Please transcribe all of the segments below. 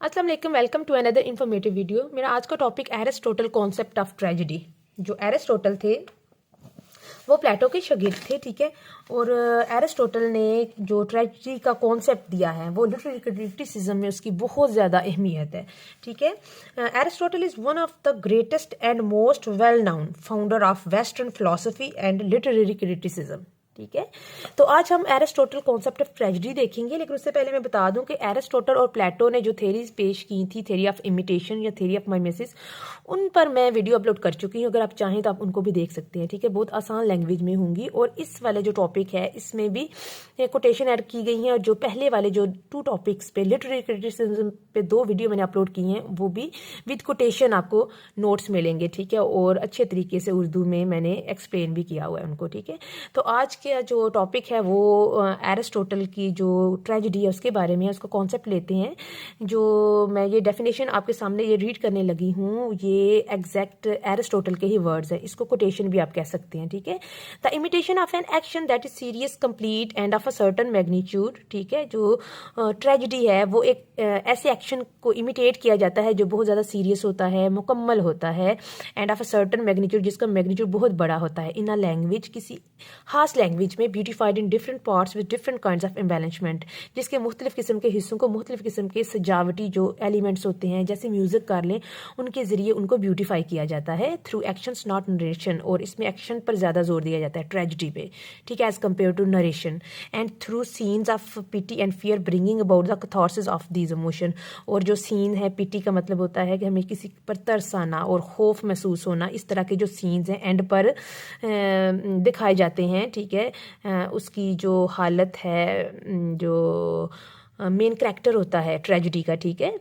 अस्सलाम वालेकुम, welcome to another informative video. मेरा आज का topic Aristotle concept of tragedy. जो एरिस्टोटल थे वो प्लेटो के शागिर्द थे, ठीक है। और एरिस्टोटल ने जो ट्रेजेडी का कॉन्सेप्ट दिया है वो लिटरेरी क्रिटिसिज्म में उसकी बहुत ज़्यादा अहमियत है, ठीक है। Aristotle is one of the greatest and most well known founder of western philosophy and literary criticism, ठीक है। तो आज हम एरिस्टोटल कॉन्सेप्ट ऑफ ट्रेजेडी देखेंगे, लेकिन उससे पहले मैं बता दूं कि एरिस्टोटल और प्लेटो ने जो थेरीज पेश की थी, थेरी ऑफ इमिटेशन या थेरी ऑफ माइमेसिस, उन पर मैं वीडियो अपलोड कर चुकी हूँ। अगर आप चाहें तो आप उनको भी देख सकते हैं, ठीक है। बहुत आसान लैंग्वेज में होंगी। और इस वाले जो टॉपिक है इसमें भी कोटेशन ऐड की गई हैं। और जो पहले वाले जो 2 टॉपिक्स पे लिटरेरी क्रिटिसिज्म पे 2 वीडियो मैंने अपलोड की हैं वो भी विद कोटेशन आपको नोट्स मिलेंगे, ठीक है। और अच्छे तरीके से उर्दू में मैंने एक्सप्लेन भी किया हुआ है उनको, ठीक है। तो आज के जो टॉपिक है वो एरिस्टोटल की जो ट्रेजेडी है उसके बारे में है, उसका कॉन्सेप्ट लेते हैं। जो मैं ये डेफिनेशन आपके सामने ये रीड करने लगी हूँ, ये एग्जैक्ट एरिस्टोटल के ही वर्ड्स है। इसको कोटेशन भी आप कह सकते हैं, ठीक है। The imitation of an action that is serious, complete end of a certain magnitude, ठीक है। जो ट्रेजेडी है वो एक ऐसे एक्शन को इमिटेट किया जाता है जो बहुत ज़्यादा सीरियस होता है, मुकम्मल होता है, end of a certain magnitude, जिसका मैग्नीट्यूड बहुत बड़ा होता है, इन अ लैंग्वेज, किसी खास लैंग्वेज में, beautified in different parts with different kinds of embellishment, जिसके मुख्तलिफ किस्म के हिस्सों को मुख्तलिफ किस्म के सजावटी जो एलिमेंट्स होते हैं, जैसे म्यूजिक कर लें, उनके जरिए उनको ब्यूटिफाई किया जाता है थ्रू एक्शंस नॉट नरेशन। और इसमें एक्शन पर ज़्यादा जोर दिया जाता है ट्रेजेडी पे, ठीक है, as compare to narration. And through scenes of pity and fear bringing about the catharsis of these emotion. और जो सीन है, पिटी का मतलब होता है कि हमें किसी पर तरस आना और खौफ महसूस होना, इस तरह के जो सीन्स हैं एंड पर दिखाए जाते हैं, ठीक है। उसकी जो हालत है, जो मेन कैरेक्टर होता है ट्रेजेडी का, ठीक है,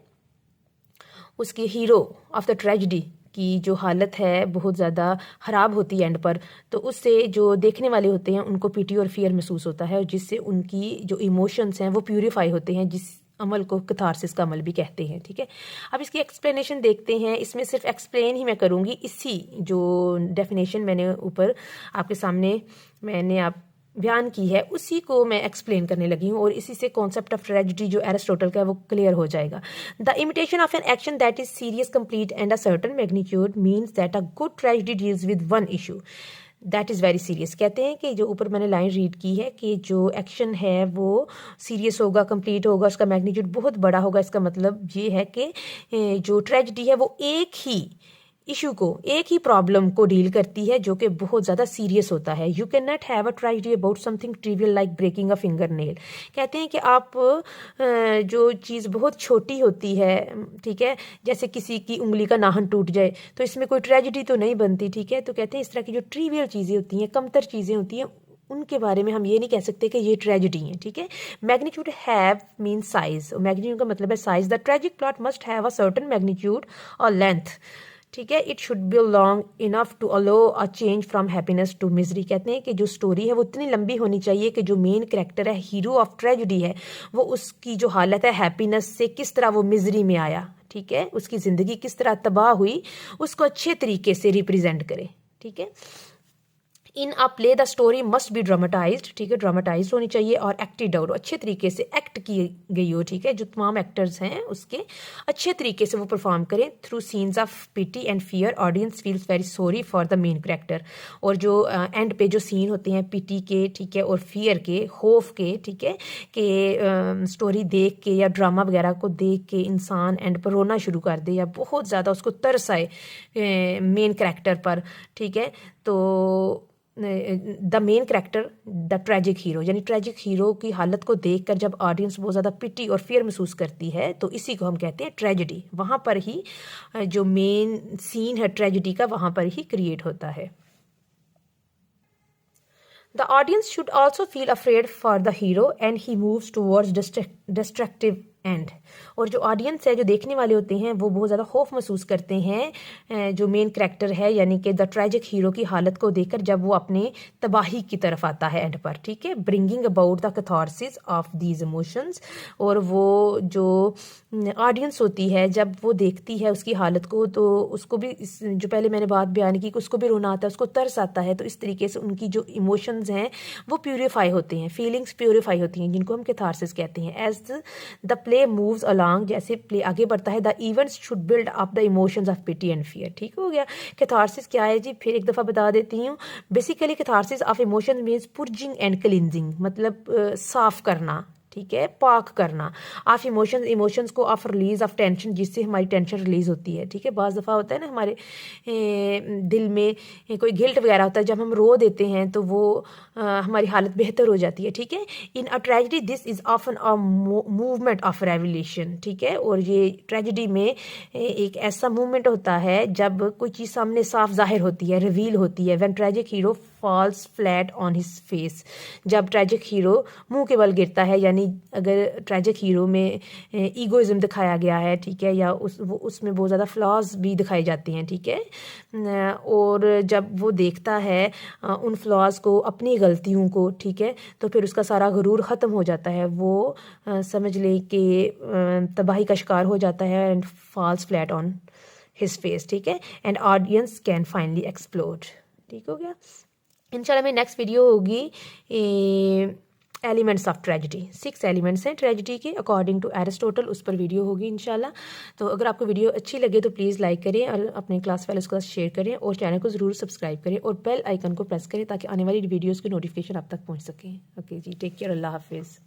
उसकी हीरो ऑफ द ट्रेजेडी की जो हालत है बहुत ज़्यादा ख़राब होती है एंड पर, तो उससे जो देखने वाले होते हैं उनको पीटी और फियर महसूस होता है, और जिससे उनकी जो इमोशंस हैं वो प्यूरिफाई होते हैं, जिस अमल को कैथारसिस का अमल भी कहते हैं, ठीक है। अब इसकी एक्सप्लेनेशन देखते हैं। इसमें सिर्फ एक्सप्लेन ही मैं करूँगी, इसी जो डेफिनेशन मैंने ऊपर आपके सामने आप बयान की है उसी को मैं एक्सप्लेन करने लगी हूँ, और इसी से कॉन्सेप्ट ऑफ ट्रेजेडी जो एरिस्टोटल का है वो क्लियर हो जाएगा। The imitation of an action that is serious, complete and a certain magnitude means that a good tragedy deals with one issue that is very serious. कहते हैं कि जो ऊपर मैंने लाइन रीड की है कि जो एक्शन है वो सीरियस होगा, कंप्लीट होगा, उसका मैग्नीट्यूड बहुत बड़ा होगा। इसका मतलब ये है कि जो ट्रेजेडी है वो एक ही इशू को, एक ही प्रॉब्लम को डील करती है जो कि बहुत ज़्यादा सीरियस होता है। You can not have a tragedy about something trivial like breaking a finger nail. कहते हैं कि आप जो चीज़ बहुत छोटी होती है, ठीक है, जैसे किसी की उंगली का नाखून टूट जाए, तो इसमें कोई ट्रेजेडी तो नहीं बनती, ठीक है। तो कहते हैं इस तरह की जो ट्रिवियल चीज़ें होती हैं, कमतर चीज़ें होती हैं, उनके बारे में हम ये नहीं कह सकते कि ये ट्रेजेडी है, ठीक है। Magnitude have mean size, magnitude का मतलब है size. The tragic plot must have a certain magnitude और लेंथ, ठीक है। It should be long enough to allow a change from happiness to misery. कहते हैं कि जो स्टोरी है वो इतनी लंबी होनी चाहिए कि जो मेन कैरेक्टर है, हीरो ऑफ ट्रेजेडी है, वो उसकी जो हालत है हैप्पीनेस से किस तरह वो मिजरी में आया, ठीक है, उसकी ज़िंदगी किस तरह तबाह हुई, उसको अच्छे तरीके से रिप्रेजेंट करे, ठीक है। In a play the story must be dramatized, ठीक है, ड्रामेटाइज्ड होनी चाहिए और एक्टेड आउट, अच्छे तरीके से एक्ट की गई हो, ठीक है। जो तमाम एक्टर्स हैं उसके अच्छे तरीके से वो परफॉर्म करें। Through scenes of pity and fear audience feels very sorry for the main character. और जो एंड पे जो सीन होते हैं पिटी के, ठीक है, और फियर के, खौफ के, ठीक है, कि स्टोरी देख के या ड्रामा वगैरह को देख के इंसान एंड पर रोना शुरू कर दे या बहुत ज़्यादा उसको तरस आए मेन कैरेक्टर पर, ठीक है। तो the main character the tragic hero, यानी ट्रेजिक हीरो की हालत को देखकर जब ऑडियंस बहुत ज़्यादा पिटी और फियर महसूस करती है तो इसी को हम कहते हैं ट्रेजेडी। वहाँ पर ही जो मेन सीन है ट्रेजेडी का वहाँ पर ही क्रिएट होता है। The audience should also feel afraid for the hero and he moves towards destructive and. और जो ऑडियंस है, जो देखने वाले होते हैं, वो बहुत ज़्यादा खौफ महसूस करते हैं जो मेन कैरेक्टर है, यानी कि द ट्रेजिक हीरो की हालत को देखकर जब वो अपने तबाही की तरफ आता है एंड पर, ठीक है। Bringing about the catharsis of these emotions. और वो जो ऑडियंस होती है जब वो देखती है उसकी हालत को, तो उसको भी जो पहले मैंने बात बयान की कि उसको भी रोना आता है, उसको तरस आता है। तो इस तरीके से उनकी जो इमोशंस हैं वो प्यूरिफाई होते हैं, फीलिंग्स प्यूरिफाई होती हैं, जिनको हम कैथारसिस कहते हैं। As the play moves moves along, जैसे प्ले आगे बढ़ता है, the events should build up the emotions of pity and fear. ठीक हो गया। कैथारसिस क्या है जी, फिर एक दफ़ा बता देती हूँ। Basically catharsis of emotions means purging and cleansing, मतलब साफ करना, ठीक है, पाक करना। ऑफ इमोशंस को ऑफ रिलीज ऑफ टेंशन, जिससे हमारी टेंशन रिलीज होती है। ठीक है, बाज़ दफ़ा होता है ना हमारे दिल में कोई गिल्ट वगैरह होता है, जब हम रो देते हैं तो वो हमारी हालत बेहतर हो जाती है। ठीक है, in a tragedy this is often a movement of revolution. ठीक है, और ये ट्रेजिडी में एक ऐसा मूवमेंट होता है जब कोई चीज़ सामने साफ जाहिर होती है, रिवील होती है। When tragic hero falls flat on his face, जब ट्रेजिक हीरो मुंह के बल गिरता है, यानी अगर ट्रेजिक हीरो में ईगोइज्म दिखाया गया है, ठीक है, या उसमें बहुत ज़्यादा फ्लॉज भी दिखाई जाती हैं। ठीक है, और जब वो देखता है उन फ्लॉज को, अपनी गलतियों को, ठीक है, तो फिर उसका सारा गुरूर ख़त्म हो जाता है। वो समझ ले कि तबाही का शिकार हो जाता है, and falls flat on his face. ठीक है, and audience can finally explode. ठीक हो गया। इंशाल्लाह मेरी नेक्स्ट वीडियो होगी एलिमेंट्स ऑफ ट्रेजिडी। 6 एलिमेंट्स हैं ट्रेजिडी के अकॉर्डिंग टू एरिस्टोटल, उस पर वीडियो होगी इंशाल्लाह। तो अगर आपको वीडियो अच्छी लगे तो प्लीज़ लाइक करें और अपने क्लास फेलोज़ के साथ शेयर करें, और चैनल को ज़रूर सब्सक्राइब करें और बेल आइकन को प्रेस करें ताकि आने वाली वीडियोज़ की नोटिफिकेशन आप तक पहुँच सकें। ओके जी, टेक केयर, अल्लाह हाफिज़।